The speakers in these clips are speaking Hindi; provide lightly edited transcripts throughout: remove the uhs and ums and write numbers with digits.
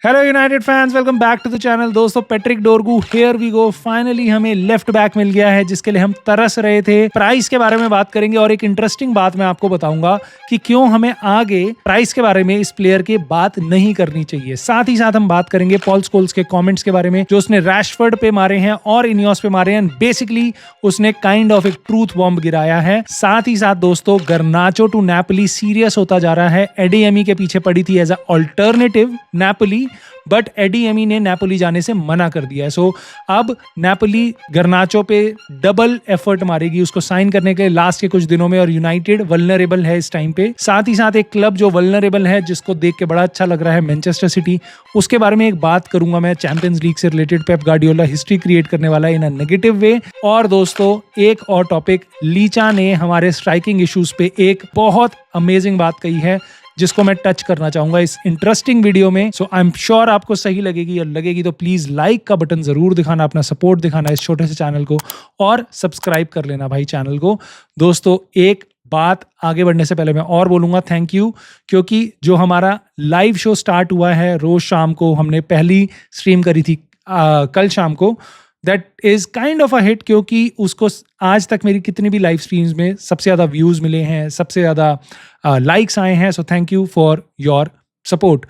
Hello United fans, welcome back to the channel. दोस्तों, Patrick Dorgu, here we go. Finally हमें लेफ्ट बैक मिल गया है जिसके लिए हम तरस रहे थे। प्राइस के बारे में बात करेंगे और एक इंटरेस्टिंग बात मैं आपको बताऊंगा कि क्यों हमें आगे प्राइस के बारे में इस प्लेयर की बात नहीं करनी चाहिए। साथ ही साथ हम बात करेंगे पॉल स्कोल्स के कमेंट्स के बारे में जो उसने रैशफोर्ड पे मारे हैं और इनियोस पे मारे हैं। बेसिकली उसने काइंड ऑफ एक ट्रूथ बॉम्ब गिराया है। साथ ही साथ दोस्तों, गर्नाचो टू नेपोली सीरियस होता जा रहा है। एडीएमी के पीछे पड़ी थी as a alternative Napoli, but Adeyemi ने नेपोली जाने से मना कर दिया है। सो अब नेपोली गर्नाचो पे डबल एफर्ट मारेगी उसको साइन करने के लास्ट के कुछ दिनों में, और यूनाइटेड वल्नरेबल है इस टाइम पे। साथ ही साथ एक क्लब जो वल्नरेबल है जिसको देख के बड़ा अच्छा लग रहा है, मैनचेस्टर सिटी। उसके बारे में एक बात करूंगा मैं, चैंपियंस लीग से related. Pep Guardiola history create करने वाला है इन अ नेगेटिव वे। और दोस्तों, एक और टॉपिक, लीचा ने हमारे स्ट्राइकिंग इश्यूज पे एक बहुत अमेजिंग बात कही है जिसको मैं टच करना चाहूंगा इस इंटरेस्टिंग वीडियो में। सो आई एम श्योर आपको सही लगेगी, और लगेगी तो प्लीज लाइक का बटन जरूर दिखाना, अपना सपोर्ट दिखाना इस छोटे से चैनल को, और सब्सक्राइब कर लेना भाई चैनल को। दोस्तों, एक बात आगे बढ़ने से पहले मैं और बोलूंगा थैंक यू, क्योंकि जो हमारा लाइव शो स्टार्ट हुआ है रोज शाम को, हमने पहली स्ट्रीम करी थी कल शाम को, that is kind of a hit, क्योंकि उसको आज तक मेरी कितनी भी लाइव स्ट्रीम्स में सबसे ज़्यादा व्यूज़ मिले हैं, सबसे ज़्यादा लाइक्स आए हैं। So thank you for your support.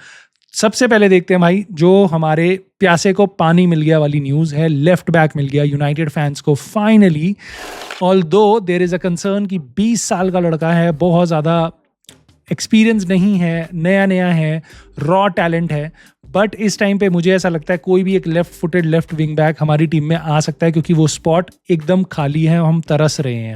सबसे पहले देखते हैं भाई, जो हमारे प्यासे को पानी मिल गया वाली न्यूज़ है। लेफ्ट बैक मिल गया यूनाइटेड फैंस को finally. Although there is a concern कि 20 साल का लड़का है, बहुत ज़्यादा एक्सपीरियंस नहीं है, नया नया है, रॉ टैलेंट है, बट इस टाइम पे मुझे ऐसा लगता है कोई भी एक left footed left wing back हमारी टीम में आ सकता है, क्योंकि वो स्पॉट एकदम खाली है, हम तरस रहे हैं।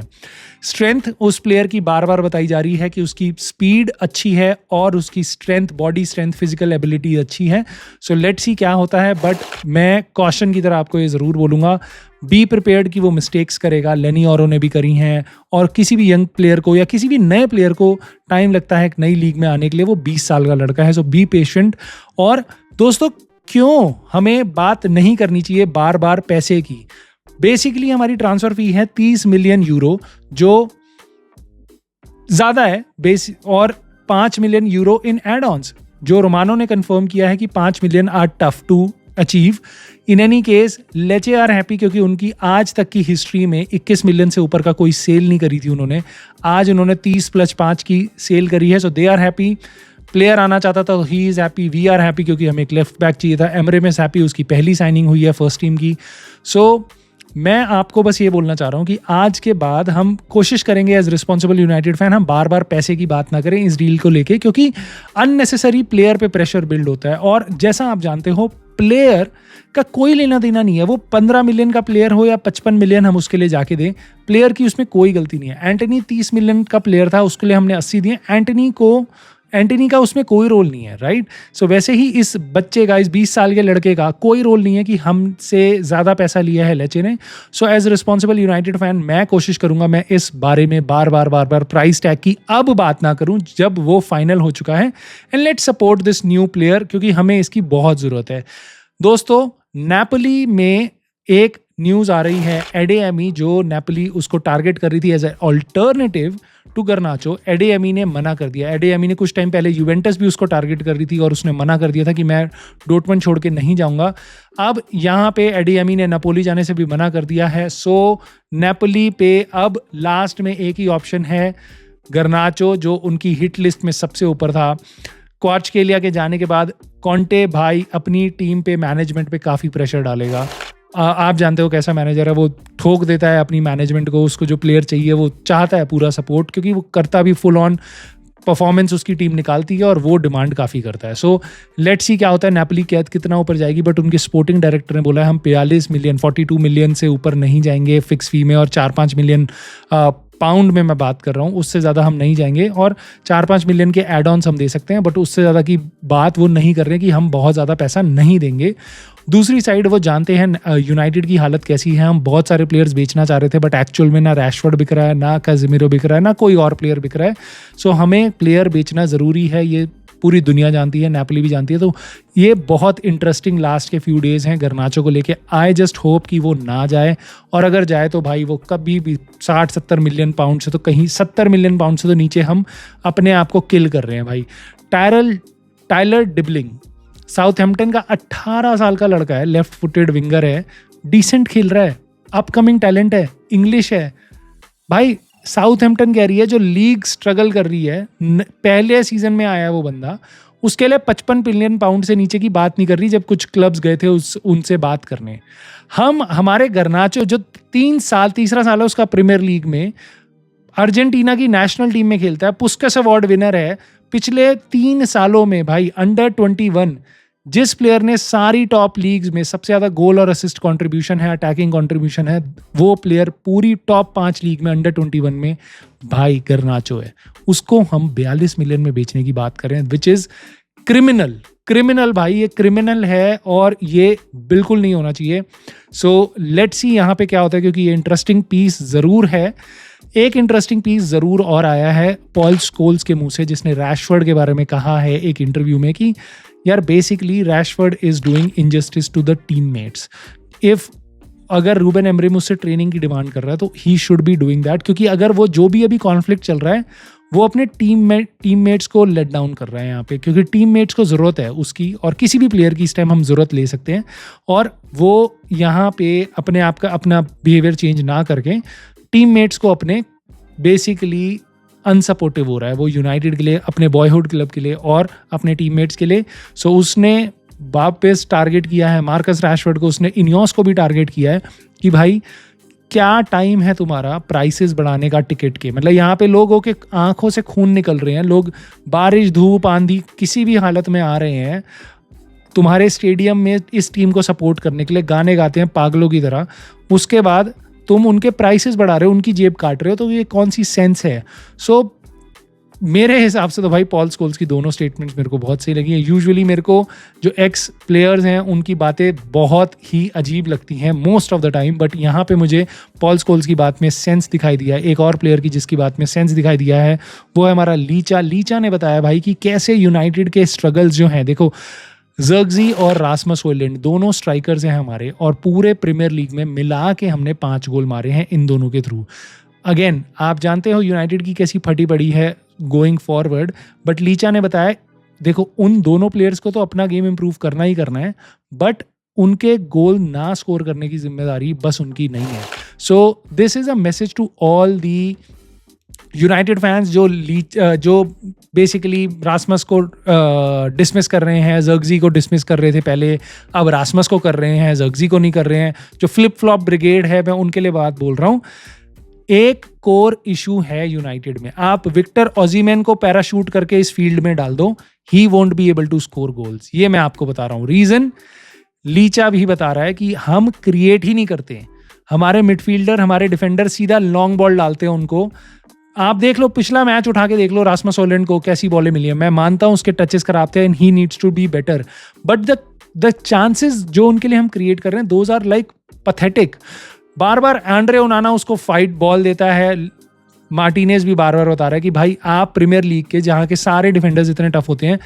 स्ट्रेंथ उस प्लेयर की बार बार बताई जा रही है कि उसकी स्पीड अच्छी है और उसकी strength, body strength, physical ability अच्छी है। सो लेट्स सी क्या होता है, बट मैं कॉशन की तरह आपको ये ज़रूर बोलूँगा, बी प्रिपेयर्ड कि वो मिस्टेक्स करेगा। लेनी औरों ने भी करी हैं, और किसी भी यंग प्लेयर को या किसी भी नए प्लेयर को टाइम लगता है एक नई लीग में आने के लिए। वो 20 साल का लड़का है, सो बी पेशेंट। और दोस्तों, क्यों हमें बात नहीं करनी चाहिए बार बार पैसे की? बेसिकली हमारी ट्रांसफर फी है 30 मिलियन यूरो, जो ज्यादा है और 5 million euro in add ons, जो रोमानो ने कंफर्म किया है कि 5 million are tough to achieve. In any case Lecce are happy, क्योंकि उनकी आज तक की हिस्ट्री में 21 मिलियन से ऊपर का कोई सेल नहीं करी थी उन्होंने। आज उन्होंने 30 + 5 की सेल करी है, so they are happy. Player आना चाहता था तो he is happy, we are happy, क्योंकि हमें एक लेफ्ट बैक चाहिए था। एमरेमस हैप्पी, उसकी पहली साइनिंग हुई है फर्स्ट टीम की। सो मैं आपको बस ये बोलना चाह रहा हूँ कि आज के बाद हम कोशिश करेंगे एज रिस्पॉन्सिबल यूनाइटेड फैन, हम बार बार पैसे की बात ना करें इस डील को लेके, क्योंकि अननेसेसरी प्लेयर पे प्रेशर बिल्ड होता है। और जैसा आप जानते हो, प्लेयर का कोई लेना देना नहीं है, वो 15 मिलियन का प्लेयर हो या 55 मिलियन हम उसके लिए जाके दें, प्लेयर की उसमें कोई गलती नहीं है। एंटनी 30 मिलियन का प्लेयर था, उसके लिए हमने 80 दिए। एंटनी का उसमें कोई रोल नहीं है, राइट? सो वैसे ही इस बच्चे का, इस 20 साल के लड़के का कोई रोल नहीं है कि हमसे ज़्यादा पैसा लिया है लेचे ने। So as responsible United fan मैं कोशिश करूंगा मैं इस बारे में बार बार प्राइस टैग की अब बात ना करूं, जब वो फाइनल हो चुका है। And let's support this new player, क्योंकि हमें इसकी बहुत ज़रूरत है। दोस्तों, नेपोली में एक न्यूज़ आ रही है, एडीएमी जो नेपोली उसको टारगेट कर रही थी as a alternative to Garnacho, Adeyemi ने मना कर दिया। एडीएमी ने कुछ टाइम पहले यूवेंटस भी उसको टारगेट कर रही थी और उसने मना कर दिया था कि मैं डोर्टमंड छोड़ के नहीं जाऊंगा। अब यहाँ पे एडीएमी ने नापोली जाने से भी मना कर दिया है। सो नेपोली पे अब लास्ट में एक ही ऑप्शन है, गर्नाचो, जो उनकी हिट लिस्ट में सबसे ऊपर था। क्वार्टस्केलिया के जाने के बाद कॉन्टे भाई अपनी टीम पे, मैनेजमेंट पे काफ़ी प्रेशर डालेगा। आप जानते हो कैसा मैनेजर है, वो ठोक देता है अपनी मैनेजमेंट को। उसको जो प्लेयर चाहिए वो चाहता है पूरा सपोर्ट, क्योंकि वो करता भी फुल ऑन परफॉर्मेंस उसकी टीम निकालती है और वो डिमांड काफ़ी करता है। सो लेट्स सी क्या होता है, नेपोली कैद कितना ऊपर जाएगी। बट उनके स्पोर्टिंग डायरेक्टर ने बोला है हम 42 मिलियन 42 मिलियन से ऊपर नहीं जाएंगे फिक्स फी में, और 4-5 मिलियन पाउंड में मैं बात कर रहा हूँ, उससे ज़्यादा हम नहीं जाएंगे। और 4-5 मिलियन के एड ऑन्स हम दे सकते हैं, बट उससे ज़्यादा की बात वो नहीं कर रहे कि हम बहुत ज़्यादा पैसा नहीं देंगे। दूसरी साइड वो जानते हैं यूनाइटेड की हालत कैसी है। हम बहुत सारे प्लेयर्स बेचना चाह रहे थे, बट एक्चुअल में ना रैशफोर्ड बिक रहा है, ना कैज़ेमिरो बिक रहा है, ना कोई और प्लेयर बिक रहा है। सो हमें प्लेयर बेचना ज़रूरी है, ये पूरी दुनिया जानती है, नेपोली भी जानती है। तो ये बहुत इंटरेस्टिंग लास्ट के फ्यू डेज़ हैं गर्नाचो को लेके। आई जस्ट होप कि वो ना जाए, और अगर जाए तो भाई वो कभी भी 60-70 मिलियन पाउंड से तो कहीं 70 मिलियन पाउंड से तो नीचे हम अपने आप को किल कर रहे हैं भाई। टायलर डिबलिंग साउथहैम्पटन का 18 साल का लड़का है, लेफ्ट फुटेड विंगर है, डिसेंट खेल रहा है, अपकमिंग टैलेंट है, इंग्लिश है भाई। साउथहैम्पटन कह रही है जो लीग स्ट्रगल कर रही है, पहले सीजन में आया वो बंदा, उसके लिए 55 मिलियन पाउंड से नीचे की बात नहीं कर रही। जब कुछ क्लब्स गए थे उनसे बात करने, हमारे गर्नाचो जो तीसरा साल है उसका प्रीमियर लीग में, अर्जेंटीना की नेशनल टीम में खेलता है, पुस्कस अवार्ड विनर है पिछले 3 सालों में भाई, अंडर 21। जिस प्लेयर ने सारी टॉप लीग्स में सबसे ज्यादा गोल और असिस्ट कंट्रीब्यूशन है, अटैकिंग कंट्रीब्यूशन है, वो प्लेयर पूरी टॉप 5 लीग में अंडर 21 में भाई गर्नाचो है। उसको हम 42 मिलियन में बेचने की बात कर रहे हैं, विच इज क्रिमिनल भाई, ये क्रिमिनल है और ये बिल्कुल नहीं होना चाहिए। सो लेट्स सी यहाँ पे क्या होता है, क्योंकि ये इंटरेस्टिंग पीस जरूर है। एक इंटरेस्टिंग पीस जरूर और आया है पॉल स्कोल्स के मुंह से, जिसने रैशफोर्ड के बारे में कहा है एक इंटरव्यू में कि यार basically Rashford is doing injustice to the teammates. If अगर रूबेन एमरिम उससे ट्रेनिंग की डिमांड कर रहा है तो he should be doing that, क्योंकि अगर वो जो भी अभी कॉन्फ्लिक्ट चल रहा है वो अपने टीममेट्स को लेट डाउन कर रहा है यहाँ पे, क्योंकि टीममेट्स को ज़रूरत है उसकी, और किसी भी प्लेयर की इस टाइम हम ज़रूरत ले सकते हैं। और वो यहाँ पे अपने आप का अपना बिहेवियर चेंज ना करके टीममेट्स को अपने बेसिकली अनसपोर्टिव हो रहा है वो यूनाइटेड के लिए, अपने बॉयहुड क्लब के लिए और अपने टीममेट्स के लिए। सो उसने वापस टारगेट किया है मार्कस रैशफोर्ड को, उसने इनियोस को भी टारगेट किया है कि भाई क्या टाइम है तुम्हारा प्राइसेस बढ़ाने का टिकट के। मतलब यहाँ पे लोगों के आंखों से खून निकल रहे हैं, लोग बारिश धूप आंधी किसी भी हालत में आ रहे हैं तुम्हारे स्टेडियम में इस टीम को सपोर्ट करने के लिए, गाने गाते हैं पागलों की तरह, उसके बाद तुम उनके प्राइसेस बढ़ा रहे हो, उनकी जेब काट रहे हो, तो ये कौन सी सेंस है। सो मेरे हिसाब से तो भाई पॉल स्कोल्स की दोनों स्टेटमेंट्स मेरे को बहुत सही लगी हैं। यूजुअली मेरे को जो एक्स प्लेयर्स हैं उनकी बातें बहुत ही अजीब लगती हैं most of the time, but यहाँ पे मुझे पॉल स्कोल्स की बात में सेंस दिखाई दिया है। एक और प्लेयर की जिसकी बात में सेंस दिखाई दिया है वो है हमारा लीचा ने बताया भाई कि कैसे यूनाइटेड के स्ट्रगल्स जो हैं, देखो ज़र्गज़ी और रासमस होयलैंड दोनों स्ट्राइकर्स हैं हमारे, और पूरे प्रीमियर लीग में मिला के हमने 5 गोल मारे हैं इन दोनों के थ्रू। अगेन आप जानते हो यूनाइटेड की कैसी फटी पड़ी है गोइंग फॉरवर्ड, बट लीचा ने बताया देखो उन दोनों प्लेयर्स को तो अपना गेम इंप्रूव करना ही करना है, बट उनके गोल ना स्कोर करने की जिम्मेदारी बस उनकी नहीं है। So this is a message to all the United fans जो बेसिकली रासमस को डिसमिस कर रहे हैं, ज़र्गज़ी को डिसमिस कर रहे थे पहले, अब रासमस को कर रहे हैं, ज़र्गज़ी को नहीं कर रहे हैं। जो फ्लिप फ्लॉप ब्रिगेड है मैं उनके लिए बात बोल रहा हूँ। एक कोर इशू है यूनाइटेड में, आप विक्टर ओसिमेन को पैराशूट करके इस फील्ड में डाल दो, he won't be able to score goals. ये मैं आपको बता रहा हूँ रीजन। लीचा भी बता रहा है कि हम क्रिएट ही नहीं करते, हमारे मिडफील्डर हमारे डिफेंडर सीधा लॉन्ग बॉल डालते हैं उनको। आप देख लो पिछला मैच उठा के देख लो, रासमस होयलैंड को कैसी बॉलें मिली है। मैं मानता हूं उसके टचेस खराब थे and he needs to be better, but the chances जो उनके लिए हम क्रिएट कर रहे हैं दोज आर लाइक पैथेटिक। बार बार एंड्रे ओनाना उसको फाइट बॉल देता है, मार्टिनेज भी बार बार बता रहा है कि भाई आप प्रीमियर लीग के जहाँ के सारे डिफेंडर्स इतने टफ होते हैं,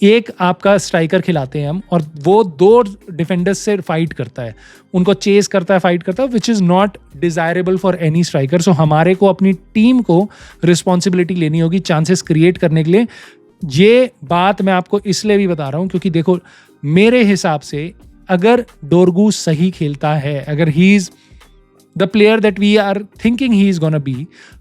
एक आपका स्ट्राइकर खिलाते हैं हम और वो 2 डिफेंडर्स से फाइट करता है, उनको चेस करता है, फाइट करता है, which is not desirable for any striker. So हमारे को अपनी टीम को रिस्पॉन्सिबिलिटी लेनी होगी चांसेस क्रिएट करने के लिए। ये बात मैं आपको इसलिए भी बता रहा हूँ क्योंकि देखो मेरे हिसाब से अगर डोरगू सही खेलता है, अगर he is the player that we are thinking he is gonna be,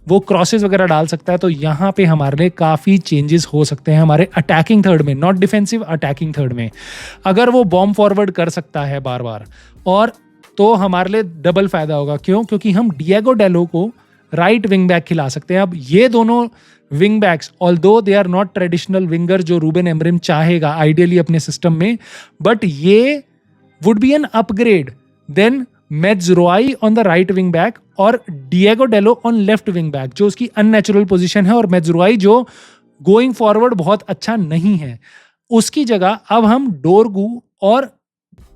वो क्रॉसेस वगैरह डाल सकता है, तो यहाँ पे हमारे लिए काफ़ी चेंजेस हो सकते हैं हमारे अटैकिंग थर्ड में, नॉट डिफेंसिव, अटैकिंग थर्ड में। अगर वो बॉम्ब फॉरवर्ड कर सकता है बार बार, और तो हमारे लिए डबल फायदा होगा। क्यों? क्योंकि हम डिएगो डेलो को राइट विंग बैक खिला सकते हैं। अब ये दोनों wing backs although they are not traditional winger जो रूबेन एमरिम चाहेगा आइडियली अपने सिस्टम में, बट ये would be an upgrade than Mazraoui on the right wing back और Diego Dalot on left wing back, जो उसकी अननेचुरल पोजीशन है, और मेज्रोई जो गोइंग फॉरवर्ड बहुत अच्छा नहीं है। उसकी जगह अब हम डोरगू और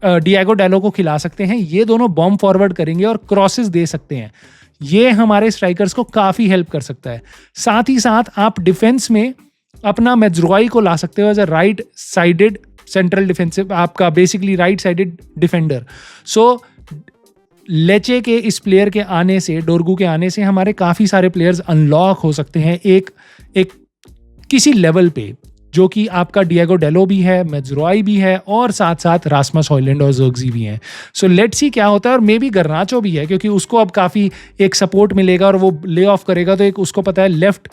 डिएगो डेलो को खिला सकते हैं, ये दोनों बॉम्ब फॉरवर्ड करेंगे और क्रॉसेस दे सकते हैं। ये हमारे स्ट्राइकर्स को काफ़ी हेल्प कर सकता है। साथ ही साथ आप डिफेंस में अपना मेज्रोई को ला सकते हो as a right sided central defensive, आपका basically right sided defender. So Lecce के इस प्लेयर के आने से, डोरगू के आने से हमारे काफ़ी सारे प्लेयर्स अनलॉक हो सकते हैं एक किसी लेवल पे। जो कि आपका डिएगो डेलो भी है, मेज्रोई भी है और साथ साथ रास्मस हॉयलैंड और ज़र्क्ज़ी भी हैं। सो लेट्स सी क्या होता है, और मे बी गर्नाचो भी है क्योंकि उसको अब काफ़ी एक सपोर्ट मिलेगा और वो ले ऑफ करेगा, तो एक उसको पता है लेफ्ट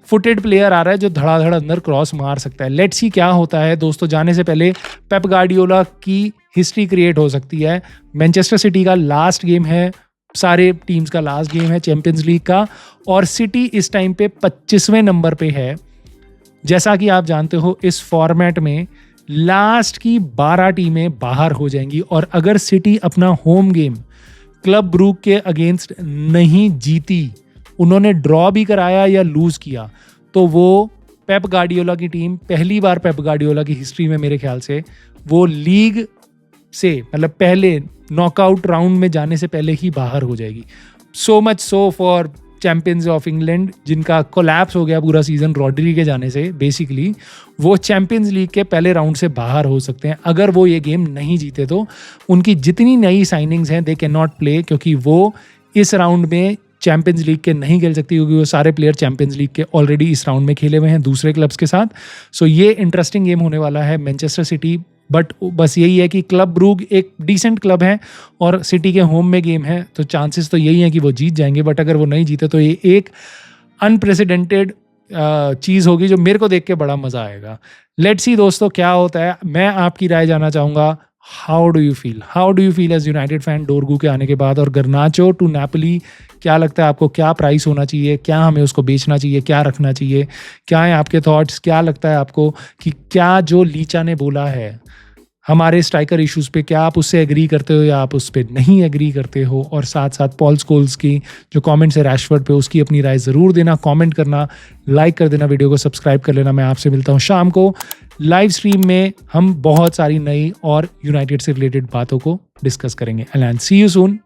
फुटेड प्लेयर आ रहा है जो धड़ाधड़ अंदर क्रॉस मार सकता है। लेट्स सी क्या होता है दोस्तों। जाने से पहले पेप गार्डियोला की हिस्ट्री क्रिएट हो सकती है। मैनचेस्टर सिटी का लास्ट गेम है, सारे टीम्स का लास्ट गेम है चैंपियंस लीग का, और सिटी इस टाइम पे 25वें नंबर पे है। जैसा कि आप जानते हो इस फॉर्मेट में लास्ट की 12 टीमें बाहर हो जाएंगी, और अगर सिटी अपना होम गेम क्लब ब्रूक के अगेंस्ट नहीं जीती, उन्होंने ड्रॉ भी कराया या लूज किया, तो वो पेप गार्डियोला की टीम पहली बार पेप गार्डियोला की हिस्ट्री में मेरे ख्याल से वो लीग से मतलब पहले नॉकआउट राउंड में जाने से पहले ही बाहर हो जाएगी। So much so for champions of England, जिनका कोलैप्स हो गया पूरा सीजन रॉड्री के जाने से। बेसिकली वो चैंपियंस लीग के पहले राउंड से बाहर हो सकते हैं अगर वो ये गेम नहीं जीते। तो उनकी जितनी नई साइनिंग्स हैं दे कैन नॉट प्ले, क्योंकि वो इस राउंड में चैंपियंस लीग के नहीं खेल सकती, क्योंकि वो सारे प्लेयर चैंपियंस लीग के ऑलरेडी इस राउंड में खेले हुए हैं दूसरे क्लब्स के साथ। सो ये इंटरेस्टिंग गेम होने वाला है मैनचेस्टर सिटी, बट बस यही है कि क्लब ब्रूग एक डिसेंट क्लब है और सिटी के होम में गेम है, तो चांसेस तो यही है कि वो जीत जाएंगे। बट अगर वो नहीं जीते तो ये एक अनप्रेसिडेंटेड चीज़ होगी जो मेरे को देख के बड़ा मज़ा आएगा। लेट्स सी दोस्तों क्या होता है। मैं आपकी राय जानना चाहूँगा, how do you feel as United fan Dorgu के आने के बाद, और गर्नाचो टू नेपोली क्या लगता है आपको, क्या प्राइस होना चाहिए, क्या हमें उसको बेचना चाहिए, क्या रखना चाहिए, क्या है आपके थॉट्स, क्या लगता है आपको कि क्या जो लीचा ने बोला है हमारे स्ट्राइकर इश्यूज़ पे, क्या आप उससे एग्री करते हो या आप उस पर नहीं एग्री करते हो। और साथ साथ पॉल स्कोल्स की जो कमेंट्स है रैशफोर्ड पे, उसकी अपनी राय ज़रूर देना, कमेंट करना, लाइक कर देना, वीडियो को सब्सक्राइब कर लेना। मैं आपसे मिलता हूँ शाम को लाइव स्ट्रीम में, हम बहुत सारी नई और यूनाइटेड से रिलेटेड बातों को डिस्कस करेंगे। And see you soon.